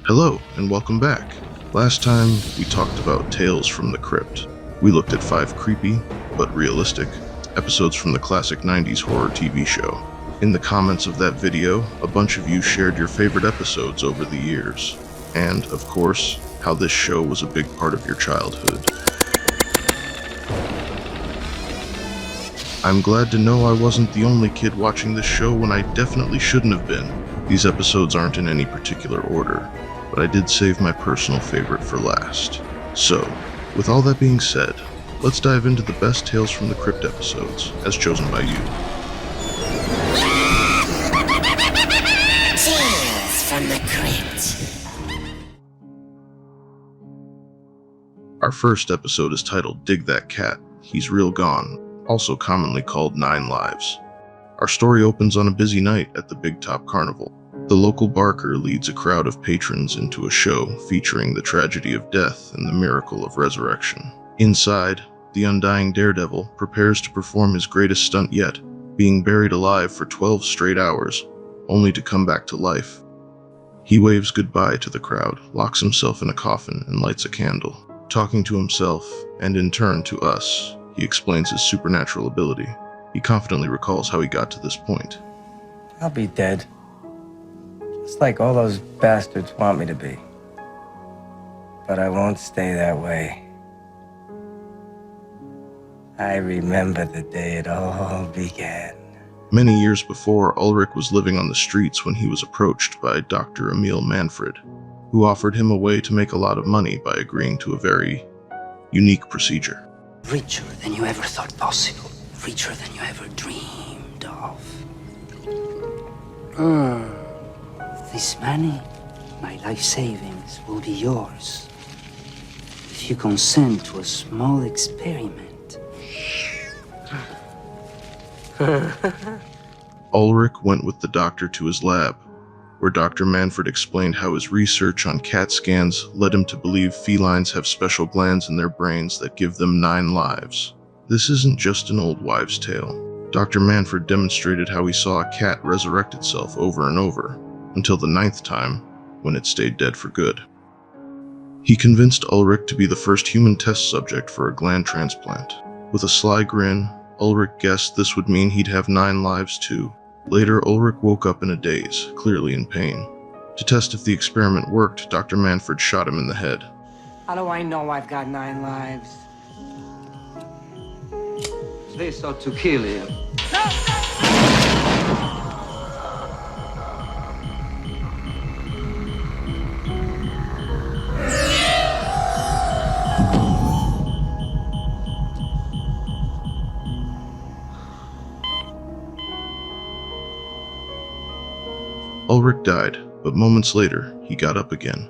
Hello, and welcome back. Last time, we talked about Tales from the Crypt. We looked at 5 creepy, but realistic, episodes from the classic 90s horror TV show. In the comments of that video, a bunch of you shared your favorite episodes over the years. And, of course, how this show was a big part of your childhood. I'm glad to know I wasn't the only kid watching this show when I definitely shouldn't have been. These episodes aren't in any particular order, but I did save my personal favorite for last. So, with all that being said, let's dive into the best Tales from the Crypt episodes, as chosen by you. Tales from the Crypt. Our first episode is titled Dig That Cat, He's Real Gone, also commonly called 9 Lives. Our story opens on a busy night at the Big Top Carnival. The local barker leads a crowd of patrons into a show featuring the tragedy of death and the miracle of resurrection. Inside, the undying daredevil prepares to perform his greatest stunt yet, being buried alive for 12 straight hours, only to come back to life. He waves goodbye to the crowd, locks himself in a coffin, and lights a candle. Talking to himself, and in turn to us, he explains his supernatural ability. He confidently recalls how he got to this point. I'll be dead. Just like all those bastards want me to be. But I won't stay that way. I remember the day it all began. Many years before, Ulrich was living on the streets when he was approached by Dr. Emil Manfred, who offered him a way to make a lot of money by agreeing to a very unique procedure. Richer than you ever thought possible. Richer than you ever dreamed of. This money, my life savings, will be yours. If you consent to a small experiment. Ulrich went with the doctor to his lab, where Dr. Manfred explained how his research on CAT scans led him to believe felines have special glands in their brains that give them 9 lives. This isn't just an old wives' tale. Dr. Manfred demonstrated how he saw a cat resurrect itself over and over, until the 9th time, when it stayed dead for good. He convinced Ulrich to be the first human test subject for a gland transplant. With a sly grin, Ulrich guessed this would mean he'd have 9 lives too. Later, Ulrich woke up in a daze, clearly in pain. To test if the experiment worked, Dr. Manfred shot him in the head. How do I know I've got 9 lives? They sought to kill you. Ulrich died, but moments later, he got up again,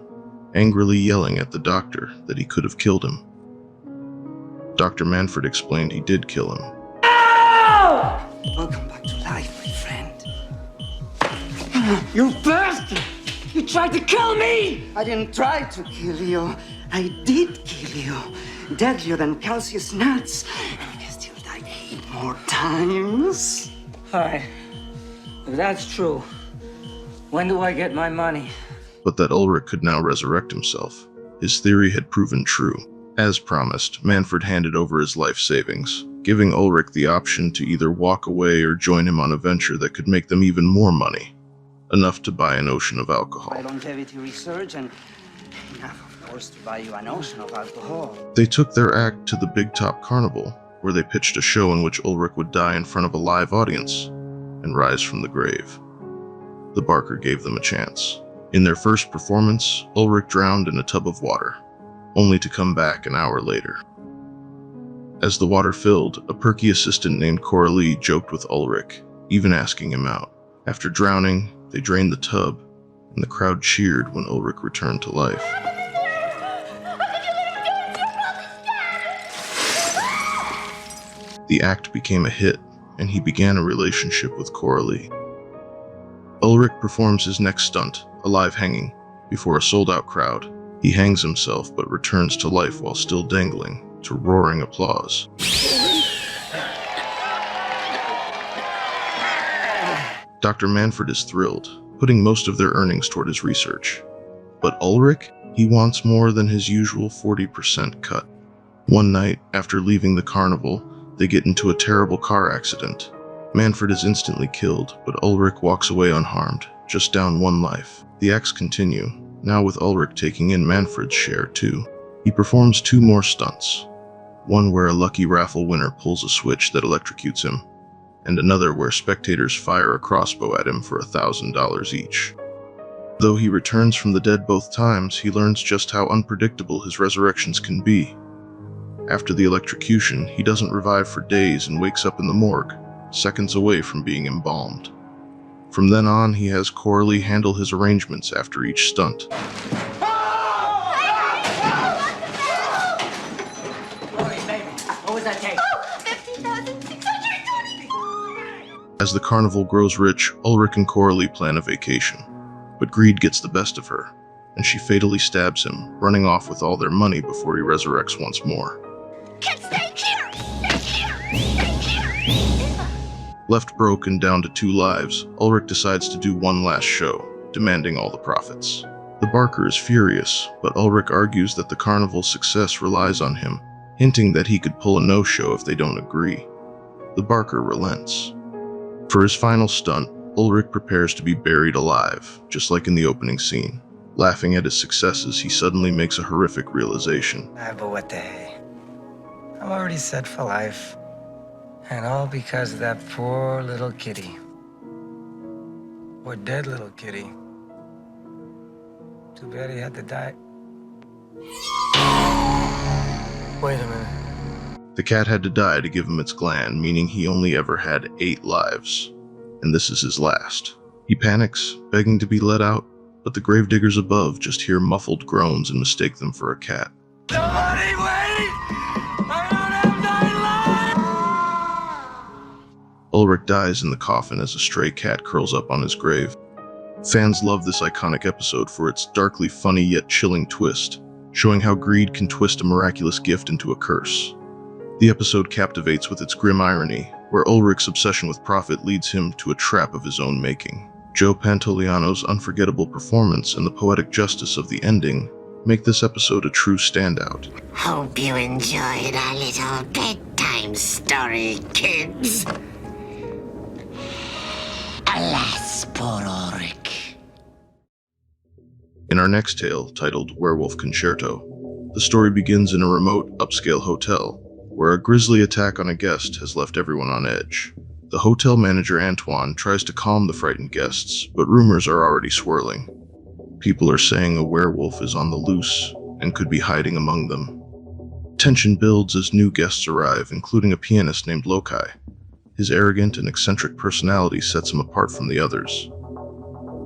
angrily yelling at the doctor that he could have killed him. Dr. Manfred explained he did kill him. Welcome back to life, my friend. You bastard! You tried to kill me! I didn't try to kill you. I did kill you. Deadlier than calcius nuts. And you still died 8 more times. Alright. If that's true, when do I get my money? But that Ulrich could now resurrect himself. His theory had proven true. As promised, Manfred handed over his life savings, giving Ulrich the option to either walk away or join him on a venture that could make them even more money. Enough to buy an ocean of alcohol. By longevity research and enough, of course, to buy you an ocean of alcohol. They took their act to the Big Top Carnival, where they pitched a show in which Ulrich would die in front of a live audience and rise from the grave. The barker gave them a chance. In their first performance, Ulrich drowned in a tub of water, only to come back an hour later. As the water filled, a perky assistant named Coralie joked with Ulrich, even asking him out. After drowning, they drained the tub, and the crowd cheered when Ulrich returned to life. The act became a hit, and he began a relationship with Coralie. Ulrich performs his next stunt, a live hanging, before a sold-out crowd. He hangs himself but returns to life while still dangling, to roaring applause. Dr. Manfred is thrilled, putting most of their earnings toward his research. But Ulrich, he wants more than his usual 40% cut. One night, after leaving the carnival, they get into a terrible car accident. Manfred is instantly killed, but Ulrich walks away unharmed, just down one life. The acts continue, now with Ulrich taking in Manfred's share too. He performs 2 more stunts. One where a lucky raffle winner pulls a switch that electrocutes him, and another where spectators fire a crossbow at him for $1,000 each. Though he returns from the dead both times, he learns just how unpredictable his resurrections can be. After the electrocution, he doesn't revive for days and wakes up in the morgue, seconds away from being embalmed. From then on, he has Coralie handle his arrangements after each stunt. As the carnival grows rich, Ulrich and Coralie plan a vacation. But greed gets the best of her, and she fatally stabs him, running off with all their money before he resurrects once more. Stay here! Stay here! Left broke and down to 2 lives, Ulrich decides to do one last show, demanding all the profits. The barker is furious, but Ulrich argues that the carnival's success relies on him, hinting that he could pull a no-show if they don't agree. The barker relents. For his final stunt, Ulrich prepares to be buried alive, just like in the opening scene. Laughing at his successes, he suddenly makes a horrific realization. But what the hey? I'm already set for life. And all because of that poor little kitty. Poor dead little kitty. Too bad he had to die. Wait a minute. The cat had to die to give him its gland, meaning he only ever had 8 lives. And this is his last. He panics, begging to be let out, but the gravediggers above just hear muffled groans and mistake them for a cat. Somebody wait! I don't have 9 lives! Ulrich dies in the coffin as a stray cat curls up on his grave. Fans love this iconic episode for its darkly funny yet chilling twist, showing how greed can twist a miraculous gift into a curse. The episode captivates with its grim irony, where Ulrich's obsession with profit leads him to a trap of his own making. Joe Pantoliano's unforgettable performance and the poetic justice of the ending make this episode a true standout. Hope you enjoyed our little bedtime story, kids. Alas, poor Ulrich. In our next tale, titled Werewolf Concerto, the story begins in a remote, upscale hotel, where a grisly attack on a guest has left everyone on edge. The hotel manager Antoine tries to calm the frightened guests, but rumors are already swirling. People are saying a werewolf is on the loose and could be hiding among them. Tension builds as new guests arrive, including a pianist named Lokai. His arrogant and eccentric personality sets him apart from the others.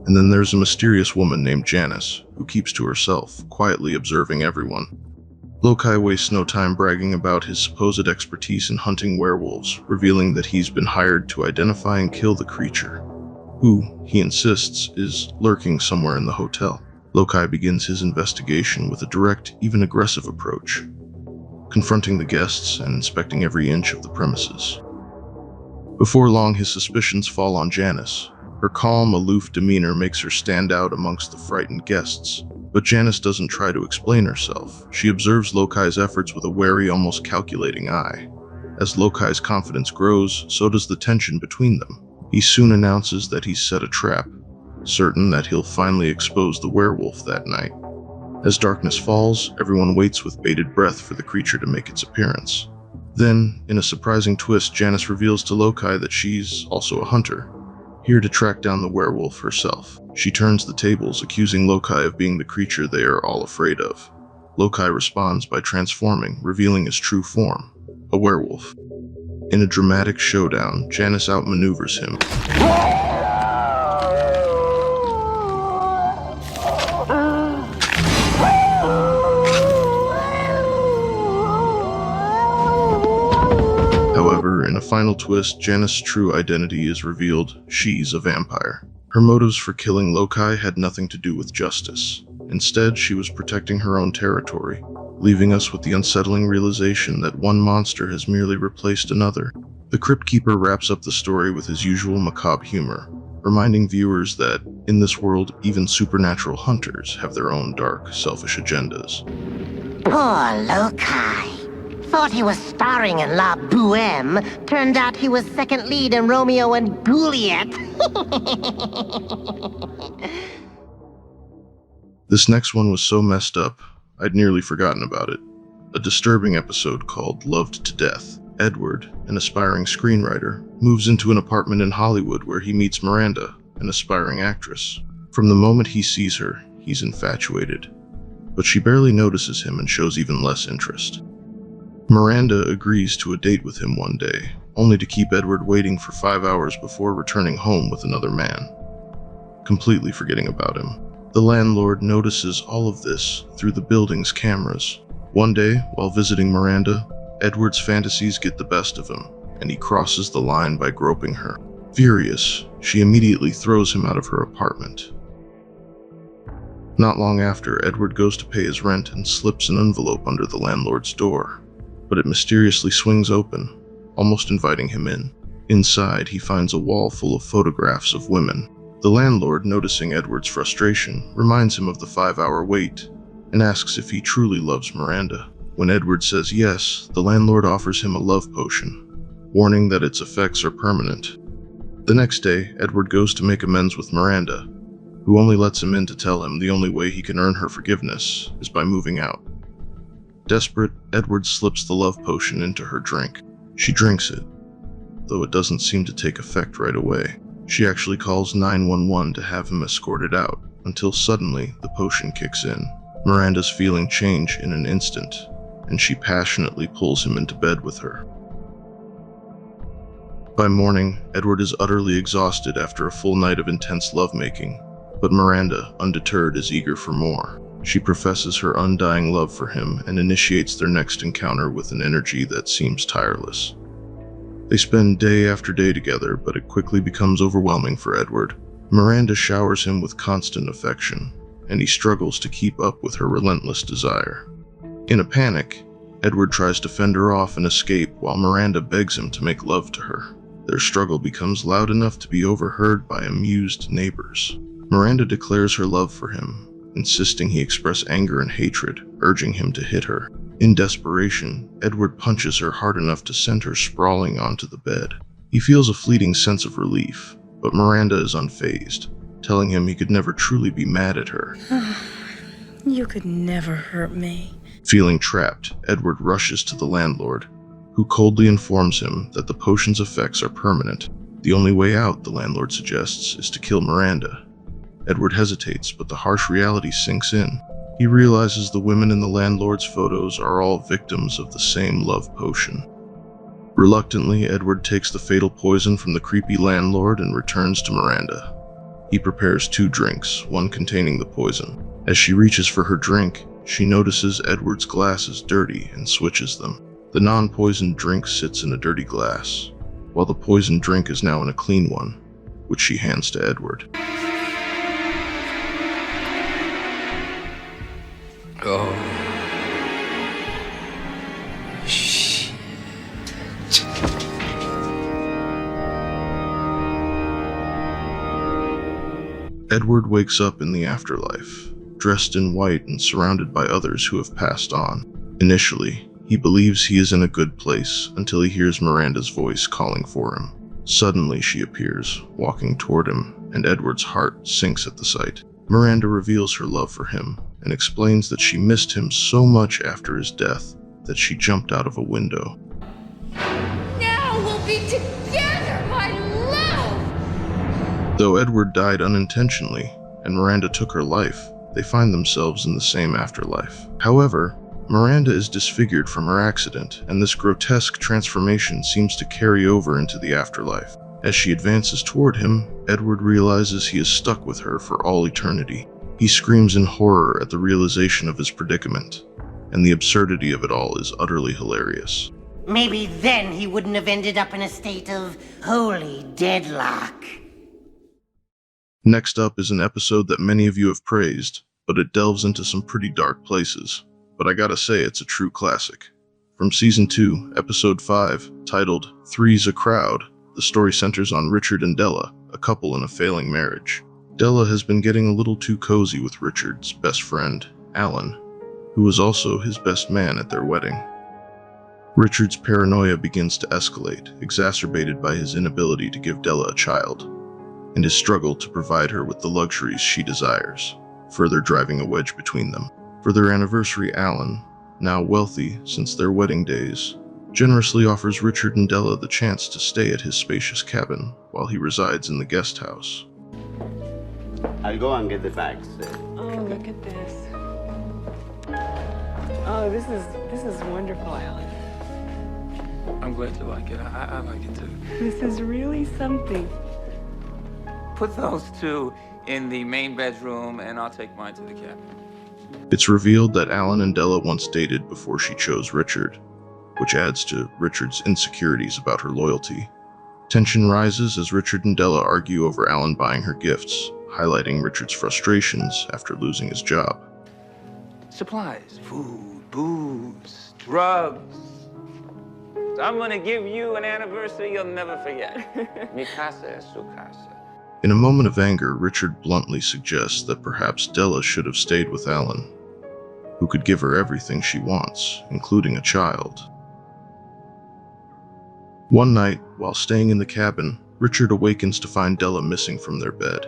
And then there's a mysterious woman named Janice, who keeps to herself, quietly observing everyone. Lokai wastes no time bragging about his supposed expertise in hunting werewolves, revealing that he's been hired to identify and kill the creature, who, he insists, is lurking somewhere in the hotel. Lokai begins his investigation with a direct, even aggressive approach, confronting the guests and inspecting every inch of the premises. Before long, his suspicions fall on Janice. Her calm, aloof demeanor makes her stand out amongst the frightened guests. But Janice doesn't try to explain herself. She observes Lokai's efforts with a wary, almost calculating eye. As Lokai's confidence grows, so does the tension between them. He soon announces that he's set a trap, certain that he'll finally expose the werewolf that night. As darkness falls, everyone waits with bated breath for the creature to make its appearance. Then, in a surprising twist, Janice reveals to Lokai that she's also a hunter, here to track down the werewolf herself. She turns the tables, accusing Lokai of being the creature they are all afraid of. Lokai responds by transforming, revealing his true form, a werewolf. In a dramatic showdown, Janice outmaneuvers him. However, in a final twist, Janice's true identity is revealed. She's a vampire. Her motives for killing Lokai had nothing to do with justice. Instead, she was protecting her own territory, leaving us with the unsettling realization that one monster has merely replaced another. The Crypt Keeper wraps up the story with his usual macabre humor, reminding viewers that In this world, even supernatural hunters have their own dark, selfish agendas. Poor Lokai. Thought he was starring in La Boheme. Turned out he was second lead in Romeo and Juliet. This next one was so messed up, I'd nearly forgotten about it. A disturbing episode called Loved to Death. Edward, an aspiring screenwriter, moves into an apartment in Hollywood where he meets Miranda, an aspiring actress. From the moment he sees her, he's infatuated. But she barely notices him and shows even less interest. Miranda agrees to a date with him one day, only to keep Edward waiting for 5 hours before returning home with another man, completely forgetting about him. The landlord notices all of this through the building's cameras. One day, while visiting Miranda, Edward's fantasies get the best of him, and he crosses the line by groping her. Furious, she immediately throws him out of her apartment. Not long after, Edward goes to pay his rent and slips an envelope under the landlord's door, but it mysteriously swings open, almost inviting him in. Inside, he finds a wall full of photographs of women. The landlord, noticing Edward's frustration, reminds him of the 5-hour wait and asks if he truly loves Miranda. When Edward says yes, the landlord offers him a love potion, warning that its effects are permanent. The next day, Edward goes to make amends with Miranda, who only lets him in to tell him the only way he can earn her forgiveness is by moving out. Desperate, Edward slips the love potion into her drink. She drinks it, though it doesn't seem to take effect right away. She actually calls 911 to have him escorted out, until suddenly the potion kicks in. Miranda's feeling change in an instant, and she passionately pulls him into bed with her. By morning, Edward is utterly exhausted after a full night of intense lovemaking, but Miranda, undeterred, is eager for more. She professes her undying love for him and initiates their next encounter with an energy that seems tireless. They spend day after day together, but it quickly becomes overwhelming for Edward. Miranda showers him with constant affection, and he struggles to keep up with her relentless desire. In a panic, Edward tries to fend her off and escape while Miranda begs him to make love to her. Their struggle becomes loud enough to be overheard by amused neighbors. Miranda declares her love for him, insisting he express anger and hatred, urging him to hit her. In desperation, Edward punches her hard enough to send her sprawling onto the bed. He feels a fleeting sense of relief, but Miranda is unfazed, telling him he could never truly be mad at her. You could never hurt me. Feeling trapped, Edward rushes to the landlord, who coldly informs him that the potion's effects are permanent. The only way out, the landlord suggests, is to kill Miranda. Edward hesitates, but the harsh reality sinks in. He realizes the women in the landlord's photos are all victims of the same love potion. Reluctantly, Edward takes the fatal poison from the creepy landlord and returns to Miranda. He prepares 2 drinks, one containing the poison. As she reaches for her drink, she notices Edward's glass is dirty and switches them. The non-poisoned drink sits in a dirty glass, while the poisoned drink is now in a clean one, which she hands to Edward. Oh. Shit. Edward wakes up in the afterlife, dressed in white and surrounded by others who have passed on. Initially, he believes he is in a good place until he hears Miranda's voice calling for him. Suddenly she appears, walking toward him, and Edward's heart sinks at the sight. Miranda reveals her love for him and explains that she missed him so much after his death that she jumped out of a window. Now we'll be together, my love! Though Edward died unintentionally and Miranda took her life, they find themselves in the same afterlife. However, Miranda is disfigured from her accident, and this grotesque transformation seems to carry over into the afterlife. As she advances toward him, Edward realizes he is stuck with her for all eternity. He screams in horror at the realization of his predicament, and the absurdity of it all is utterly hilarious. Maybe then he wouldn't have ended up in a state of holy deadlock. Next up is an episode that many of you have praised, but it delves into some pretty dark places. But I gotta say, it's a true classic. From Season 2, Episode 5, titled Three's a Crowd, the story centers on Richard and Della, a couple in a failing marriage. Della has been getting a little too cozy with Richard's best friend, Alan, who was also his best man at their wedding. Richard's paranoia begins to escalate, exacerbated by his inability to give Della a child, and his struggle to provide her with the luxuries she desires, further driving a wedge between them. For their anniversary, Alan, now wealthy since their wedding days, generously offers Richard and Della the chance to stay at his spacious cabin while he resides in the guest house. I'll go and get the bags. Oh, look at this. Oh, this is wonderful, Alan. I'm glad you like it. I like it too. This is really something. Put those two in the main bedroom, and I'll take mine to the cabin. It's revealed that Alan and Della once dated before she chose Richard, which adds to Richard's insecurities about her loyalty. Tension rises as Richard and Della argue over Alan buying her gifts, highlighting Richard's frustrations after losing his job. Supplies, food, booze, drugs. I'm gonna give you an anniversary you'll never forget. Mi casa es su casa. In a moment of anger, Richard bluntly suggests that perhaps Della should have stayed with Alan, who could give her everything she wants, including a child. One night, while staying in the cabin, Richard awakens to find Della missing from their bed.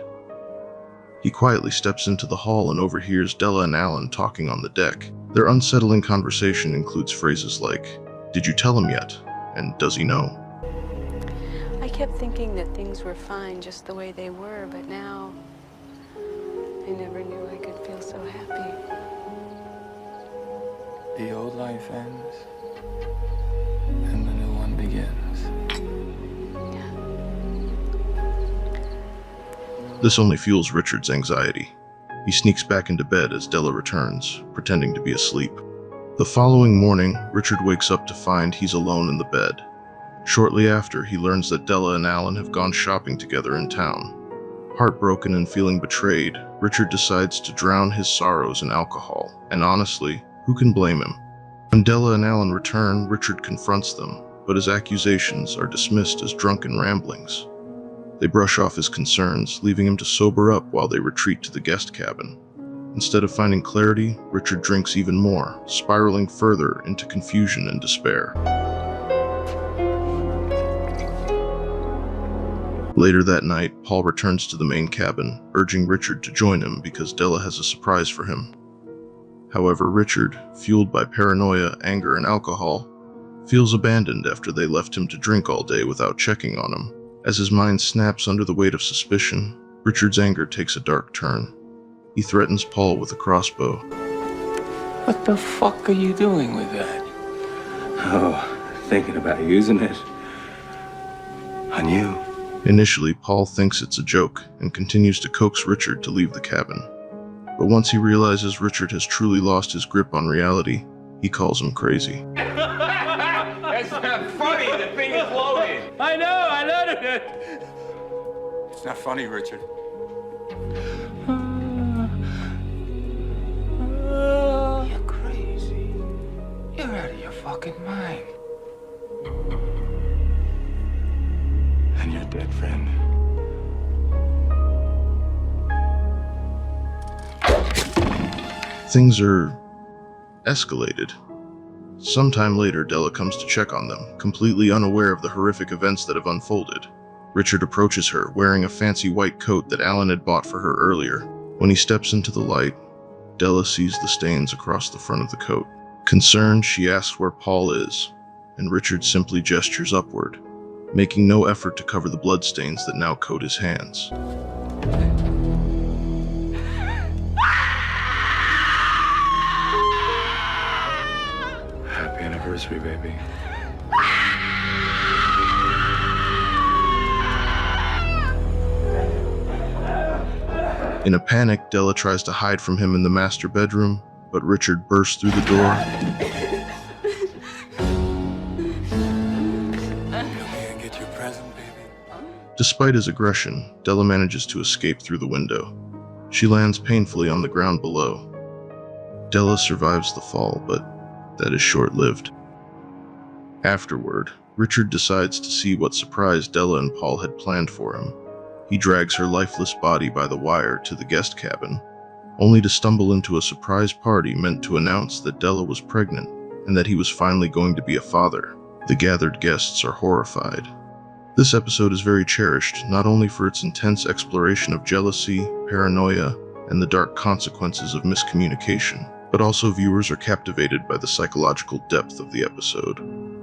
He quietly steps into the hall and overhears Della and Alan talking on the deck. Their unsettling conversation includes phrases like, "Did you tell him yet?" and "Does he know?" I kept thinking that things were fine just the way they were, but now I never knew I could feel so happy. The old life ends, and the new one begins. This only fuels Richard's anxiety. He sneaks back into bed as Della returns, pretending to be asleep. The following morning, Richard wakes up to find he's alone in the bed. Shortly after, he learns that Della and Alan have gone shopping together in town. Heartbroken and feeling betrayed, Richard decides to drown his sorrows in alcohol, and honestly, who can blame him? When Della and Alan return, Richard confronts them, but his accusations are dismissed as drunken ramblings. They brush off his concerns, leaving him to sober up while they retreat to the guest cabin. Instead of finding clarity, Richard drinks even more, spiraling further into confusion and despair. Later that night, Paul returns to the main cabin, urging Richard to join him because Della has a surprise for him. However, Richard, fueled by paranoia, anger, and alcohol, feels abandoned after they left him to drink all day without checking on him. As his mind snaps under the weight of suspicion, Richard's anger takes a dark turn. He threatens Paul with a crossbow. What the fuck are you doing with that? Oh, thinking about using it on you. Initially, Paul thinks it's a joke and continues to coax Richard to leave the cabin. But once he realizes Richard has truly lost his grip on reality, he calls him crazy. That's not funny. The thing is loaded. I know it. It's not funny, Richard. You're crazy. You're out of your fucking mind. And your dead friend. Things are escalated. Sometime later, Della comes to check on them, completely unaware of the horrific events that have unfolded. Richard approaches her, wearing a fancy white coat that Alan had bought for her earlier. When he steps into the light, Della sees the stains across the front of the coat. Concerned, she asks where Paul is, and Richard simply gestures upward, making no effort to cover the bloodstains that now coat his hands. Happy anniversary, baby. In a panic, Della tries to hide from him in the master bedroom, but Richard bursts through the door. Get your present, baby. Despite his aggression, Della manages to escape through the window. She lands painfully on the ground below. Della survives the fall, but that is short-lived. Afterward, Richard decides to see what surprise Della and Paul had planned for him. He drags her lifeless body by the wire to the guest cabin, only to stumble into a surprise party meant to announce that Della was pregnant and that he was finally going to be a father. The gathered guests are horrified. This episode is very cherished, not only for its intense exploration of jealousy, paranoia, and the dark consequences of miscommunication, but also viewers are captivated by the psychological depth of the episode,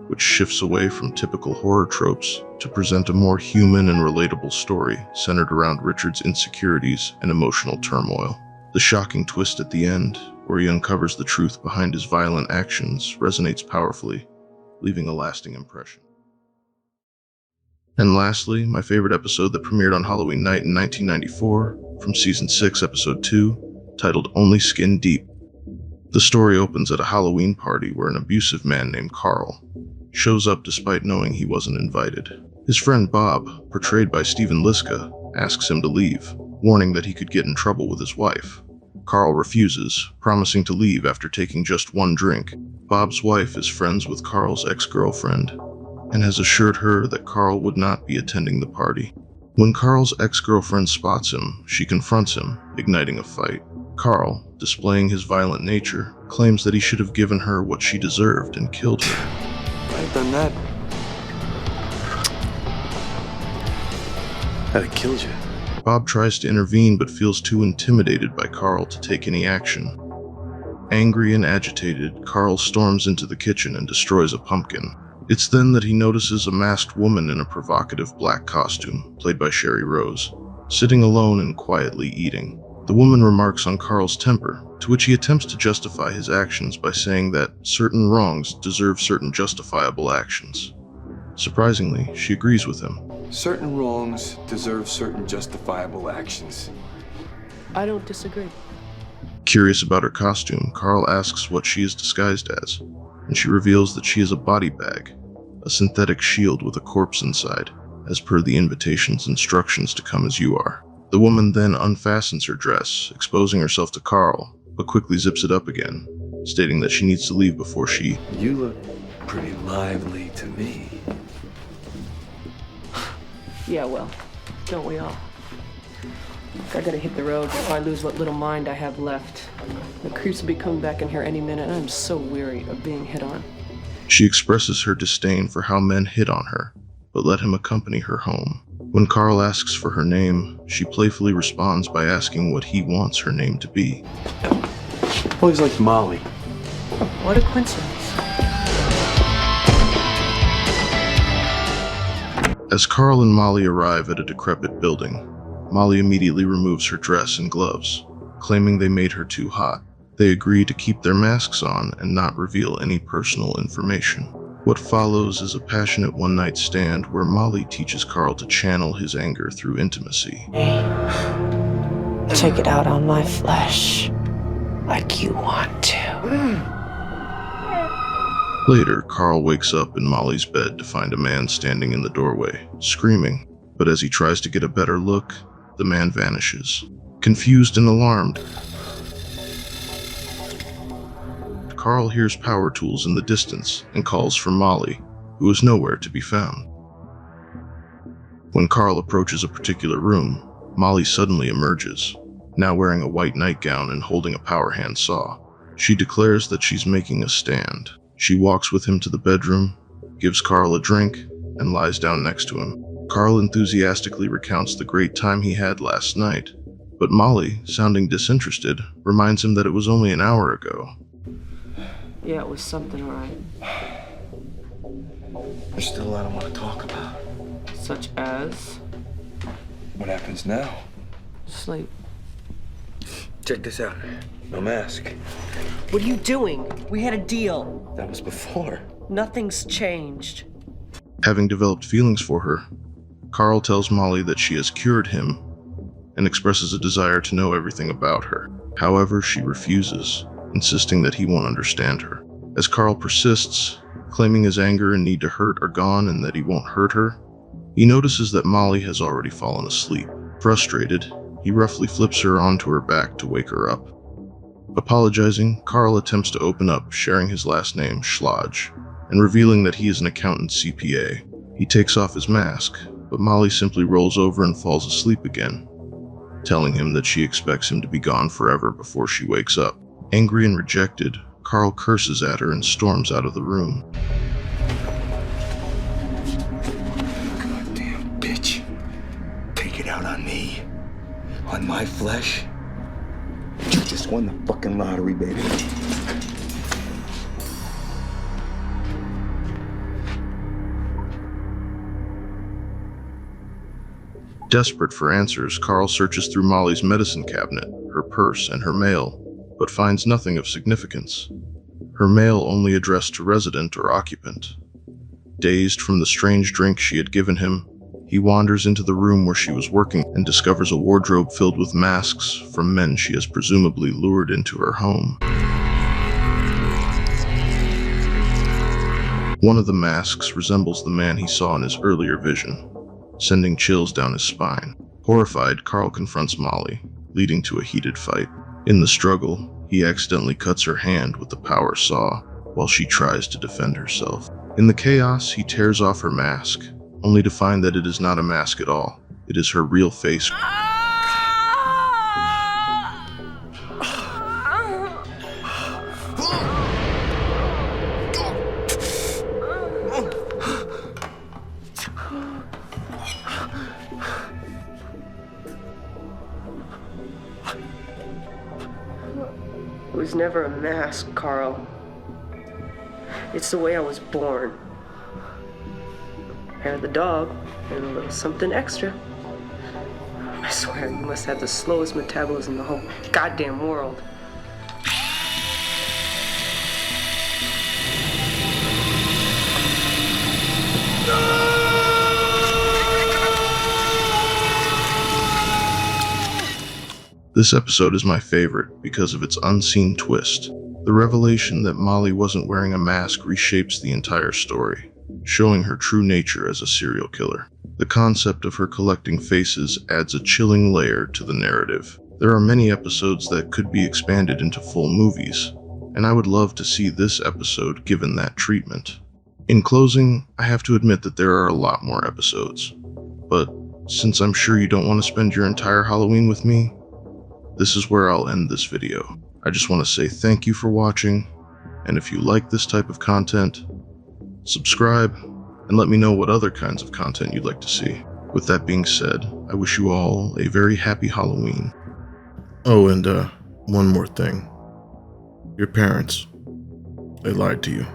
which shifts away from typical horror tropes to present a more human and relatable story centered around Richard's insecurities and emotional turmoil. The shocking twist at the end, where he uncovers the truth behind his violent actions, resonates powerfully, leaving a lasting impression. And lastly, my favorite episode that premiered on Halloween night in 1994, from Season 6, Episode 2, titled Only Skin Deep. The story opens at a Halloween party where an abusive man named Carl shows up despite knowing he wasn't invited. His friend Bob, portrayed by Stephen Liska, asks him to leave, warning that he could get in trouble with his wife. Carl refuses, promising to leave after taking just one drink. Bob's wife is friends with Carl's ex-girlfriend and has assured her that Carl would not be attending the party. When Carl's ex-girlfriend spots him, she confronts him, igniting a fight. Carl, displaying his violent nature, claims that he should have given her what she deserved and killed her. I've done that. I'd have killed you. Bob tries to intervene but feels too intimidated by Carl to take any action. Angry and agitated, Carl storms into the kitchen and destroys a pumpkin. It's then that he notices a masked woman in a provocative black costume, played by Sherry Rose, sitting alone and quietly eating. The woman remarks on Carl's temper, to which he attempts to justify his actions by saying that certain wrongs deserve certain justifiable actions. Surprisingly, she agrees with him. Certain wrongs deserve certain justifiable actions. I don't disagree. Curious about her costume, Carl asks what she is disguised as, and she reveals that she is a body bag, a synthetic shield with a corpse inside, as per the invitation's instructions to come as you are. The woman then unfastens her dress, exposing herself to Carl, but quickly zips it up again, stating that she needs to leave before she... You look pretty lively to me. Yeah, well, don't we all? I gotta hit the road before I lose what little mind I have left. The creeps will be coming back in here any minute, and I'm so weary of being hit on. She expresses her disdain for how men hit on her, but let him accompany her home. When Carl asks for her name, she playfully responds by asking what he wants her name to be. Always liked Molly. What a coincidence. As Carl and Molly arrive at a decrepit building, Molly immediately removes her dress and gloves, claiming they made her too hot. They agree to keep their masks on and not reveal any personal information. What follows is a passionate one-night stand where Molly teaches Carl to channel his anger through intimacy. Take it out on my flesh, like you want to. Later, Carl wakes up in Molly's bed to find a man standing in the doorway, screaming. But as he tries to get a better look, the man vanishes. Confused and alarmed, Carl hears power tools in the distance and calls for Molly, who is nowhere to be found. When Carl approaches a particular room, Molly suddenly emerges, now wearing a white nightgown and holding a power hand saw. She declares that she's making a stand. She walks with him to the bedroom, gives Carl a drink, and lies down next to him. Carl enthusiastically recounts the great time he had last night, but Molly, sounding disinterested, reminds him that it was only an hour ago. Yeah, it was something, all right. There's still a lot I want to talk about. Such as? What happens now? Sleep. Check this out. No mask. What are you doing? We had a deal. That was before. Nothing's changed. Having developed feelings for her, Carl tells Molly that she has cured him and expresses a desire to know everything about her. However, she refuses, insisting that he won't understand her. As Carl persists, claiming his anger and need to hurt are gone and that he won't hurt her, he notices that Molly has already fallen asleep. Frustrated, he roughly flips her onto her back to wake her up. Apologizing, Carl attempts to open up, sharing his last name, Schlodge, and revealing that he is an accountant CPA. He takes off his mask, but Molly simply rolls over and falls asleep again, telling him that she expects him to be gone forever before she wakes up. Angry and rejected, Carl curses at her and storms out of the room. Goddamn bitch. Take it out on me. On my flesh. You just won the fucking lottery, baby. Desperate for answers, Carl searches through Molly's medicine cabinet, her purse, and her mail, but finds nothing of significance. Her mail only addressed to resident or occupant. Dazed from the strange drink she had given him, he wanders into the room where she was working and discovers a wardrobe filled with masks from men she has presumably lured into her home. One of the masks resembles the man he saw in his earlier vision, sending chills down his spine. Horrified, Carl confronts Molly, leading to a heated fight. In the struggle, he accidentally cuts her hand with the power saw while she tries to defend herself. In the chaos, he tears off her mask, only to find that it is not a mask at all. It is her real face. It was never a mask, Carl. It's the way I was born. Hair of the dog, and a little something extra. I swear, you must have the slowest metabolism in the whole goddamn world. This episode is my favorite because of its unseen twist. The revelation that Molly wasn't wearing a mask reshapes the entire story, showing her true nature as a serial killer. The concept of her collecting faces adds a chilling layer to the narrative. There are many episodes that could be expanded into full movies, and I would love to see this episode given that treatment. In closing, I have to admit that there are a lot more episodes, but since I'm sure you don't want to spend your entire Halloween with me, this is where I'll end this video. I just want to say thank you for watching, and if you like this type of content, subscribe, and let me know what other kinds of content you'd like to see. With that being said, I wish you all a very happy Halloween. Oh, and one more thing. Your parents, they lied to you.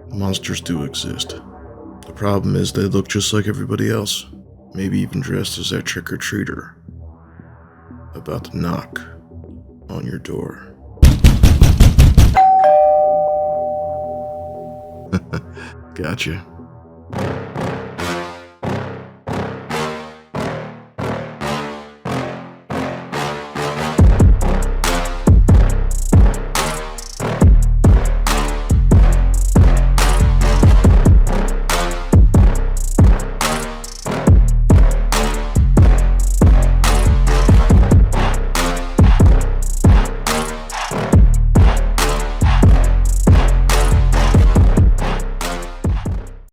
Monsters do exist. The problem is they look just like everybody else, maybe even dressed as that trick-or-treater about to knock on your door. Gotcha.